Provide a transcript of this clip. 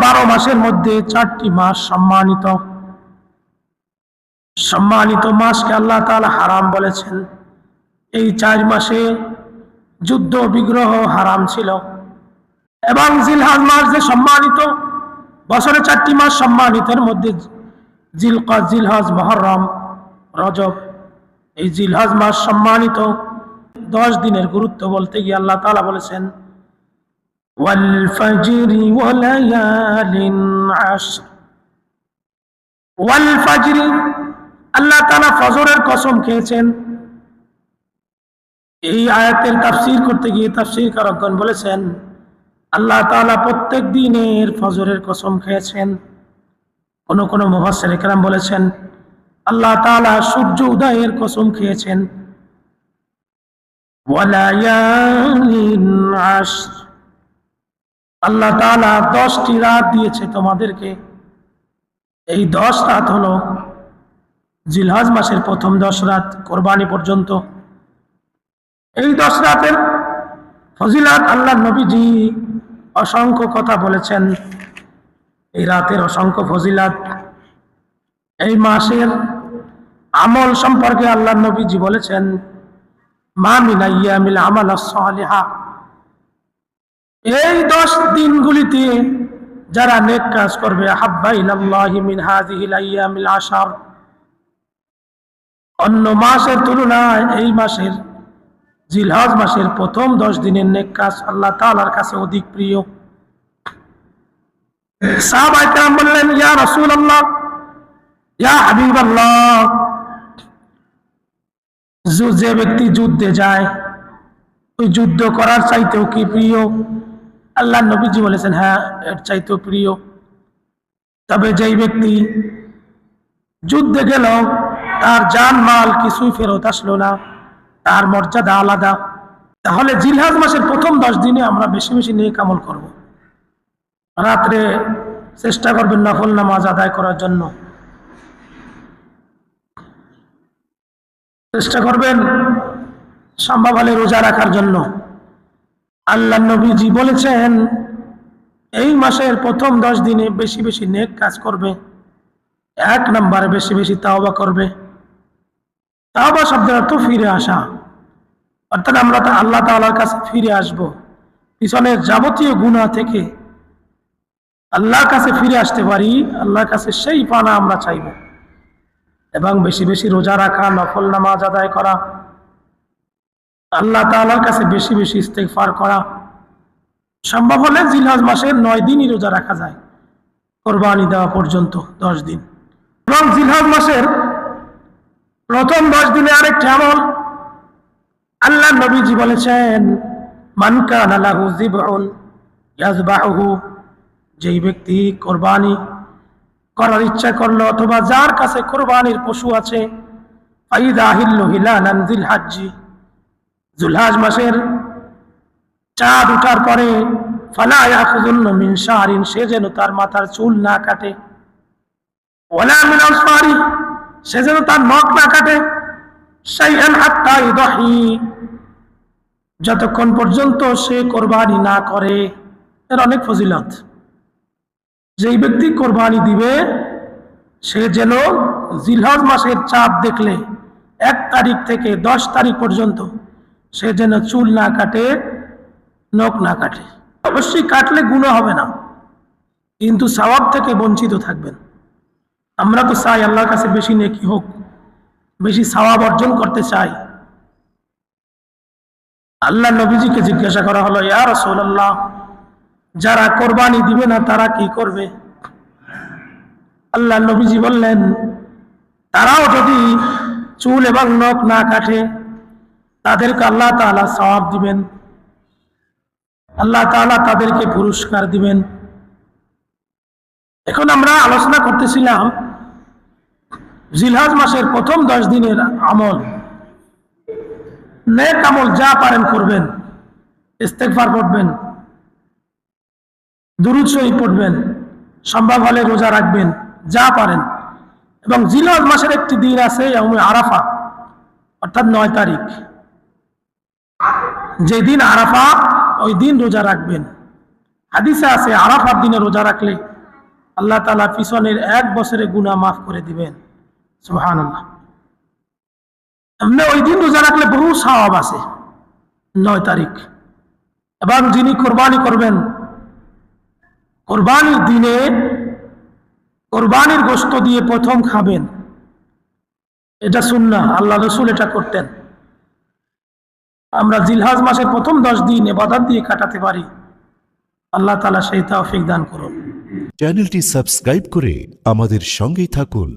12 মাসের মধ্যে 4টি মাস সম্মানিত। সম্মানিত মাসকে আল্লাহ তাআলা হারাম বলেছেন। এই 4 মাসে যুদ্ধ বিগ্রহ হারাম ছিল। এবং জিলহজ মাস যে সম্মানিত, বছরে 4টি মাস সম্মানিতের মধ্যে জিলকদ, জিলহজ, মুহররম, রজব। এই জিলহজ মাস সম্মানিত। 10 দিনের গুরুত্ব বলতে গিয়ে আল্লাহ তাআলা বলেছেন ওয়াল ফাজরি ওয়া লায়ালিন আশর। ওয়াল ফাজরি, আল্লাহ তাআলা ফজরের কসম খেয়েছেন। এই আয়াতের তাফসীর করতে গিয়ে তাফসীরকারগণ বলেছেন আল্লাহ তাআলা প্রত্যেক দিনের ফজরের কসম খেয়েছেন। কোন মুফাসসির কেরাম বলেছেন আল্লাহ তাআলা সূর্য উদয়ের কসম খেয়েছেন। ওয়া লায়ালিন আশর, আল্লাহ তাআলা 10টি রাত দিয়েছে তোমাদেরকে। এই 10 রাত হলো জিলহজ মাসের প্রথম 10 রাত কোরবানি পর্যন্ত। এই 10 রাতের ফজিলত আল্লাহ নবীজি অসংখ্য কথা বলেছেন। এই রাতের অসংখ্য ফজিলত। এই মাসের আমল সম্পর্কে আল্লাহ নবীজি বলেছেন মা মিন আইয়ামিল আমালাস সালিহা, এই 10 দিনগুলিতে যারা নেক কাজ করবে হাব্বা ইলাল্লাহি মিন হাযিহিল আইয়ামিল আশর, অন্য মাসের তুলনায় এই মাসের জিলহজ মাসের প্রথম 10 দিনের নেক কাজ আল্লাহ তাআলার কাছে অধিক প্রিয়। সাহাবায়ে কেরাম বললেন ইয়া রাসূলুল্লাহ, ইয়া হাবিবাল্লাহ, যে ব্যক্তি যুদ্ধে যায় ওই যুদ্ধ করার চাইতেও কি প্রিয়? আল্লাহ নবীজি বলেছেন হ্যাঁ, এর চাইতেও প্রিয়। তবে যেই ব্যক্তি যুদ্ধে গেল তার জান মাল কিছুই ফেরত আসলো না, তার মর্যাদা আলাদা। তাহলে জিলহজ মাসের প্রথম 10 দিনে আমরা বেশি বেশি নেক আমল করব। রাত্রে চেষ্টা করবেন নফল নামাজ আদায় করার জন্য, চেষ্টা করবেন সম্ভব হলে রোজা রাখার জন্য। আল্লাহ নবীজি বলেছেন এই মাসের প্রথম 10 দিনে বেশি বেশি নেক কাজ করবে। 1 নম্বরে বেশি বেশি তাওবা করবে। তাওবা শব্দের অর্থ ফিরে আসা, অর্থাৎ আমরা আল্লাহ তাআলার কাছে ফিরে আসব। পিছনের যাবতীয় গুনাহ থেকে আল্লাহর কাছে ফিরে আসতে পারি, আল্লাহর কাছে সেই পানা আমরা চাইব। এবং বেশি বেশি রোজা রাখা, নফল নামাজ আদায় করা, আল্লাহ তাআলার কাছে বেশি বেশি ইস্তেগফার করা। সম্ভব হলে জিলহজ মাসের 9 দিনই রোজা রাখা যায় কোরবানি দেওয়া পর্যন্ত 10 দিন। এবং জিলহজ মাসের প্রথম 10 দিনে আরেকটি আমল আল্লাহ নবীজি বলেছেন মান কানা লাহু যিবউন ইয়াযবাহুহু, যেই ব্যক্তি কোরবানি করার ইচ্ছা করলো অথবা যার কাছে কোরবানির পশু আছে ফাইদা হিল্লু হিলালান জিলহজ্জি, জিলহজ মাসের চাঁদ ওঠার পরে ফালা ইয়াখুযুন মিন শারিন, সে যেন তার মাথার চুল না কাটে, ওয়ালা মিন আসফারি, সে যেন তার নখ না কাটে, শাইআন হাত্তা ইউদহি, যতক্ষণ পর্যন্ত সে কোরবানি না করে। এর অনেক ফজিলত। যেই ব্যক্তি কোরবানি দিবে সে যেন জিলহজ মাসের চাঁদ দেখলে 1 তারিখ থেকে 10 তারিখ পর্যন্ত সে যেন চুল না কাটে, নখ না কাটে। অবশ্যই কাটলে গুনাহ হবে না, কিন্তু সওয়াব থেকে বঞ্চিত থাকবেন। আমরা তো চাই আল্লাহর কাছে বেশি নেকি হোক, বেশি সওয়াব অর্জন করতে চাই। আল্লাহ নবীজিকে জিজ্ঞাসা করা হলো ইয়া রাসূলুল্লাহ, যারা কোরবানি দিবে না তারা কি করবে? আল্লাহ নবীজি বললেন তারাও যদি চুল এবং নখ না কাটে তাদেরকে আল্লাহ তাআলা সওয়াব দিবেন, আল্লাহ তাআলা তাদেরকে পুরস্কার দিবেন। এখন আমরা আলোচনা করতেছিলাম জিলহজ মাসের প্রথম 10 দিনের আমল। নেক আমল যা পারেন করবেন, ইস্তেগফার পড়বেন, দুরূদ শরীফ পড়বেন, সম্ভব হলে রোজা রাখবেন, যা পারেন। এবং জিলহজ মাসের একটি দিন আছে ইয়াউমে আরাফা, অর্থাৎ 9 তারিখ। যেদিন আরাফা ওই দিন রোজা রাখবেন। হাদিসে আছে আরাফার দিনে রোজা রাখলে আল্লাহ তাআলা পিছনের 1 বছরের গুনাহ মাফ করে দিবেন। সুবহানাল্লাহ। এমনি ওই দিন রোজা রাখলে বহু সওয়াব আছে। 9 তারিখ। এবং যিনি কোরবানি করবেন, কোরবানির দিনে কোরবানির গোশত দিয়ে প্রথম খাবেন, এটা সুন্নাহ, আল্লাহ রাসূল এটা করতেন। আমরা জিলহজ মাসের প্রথম 10 দিন ইবাদত দিয়ে কাটাতে পারি। আল্লাহ তাআলা সেই তৌফিক দান করুন। চ্যানেলটি সাবস্ক্রাইব করে আমাদের সঙ্গেই থাকুন।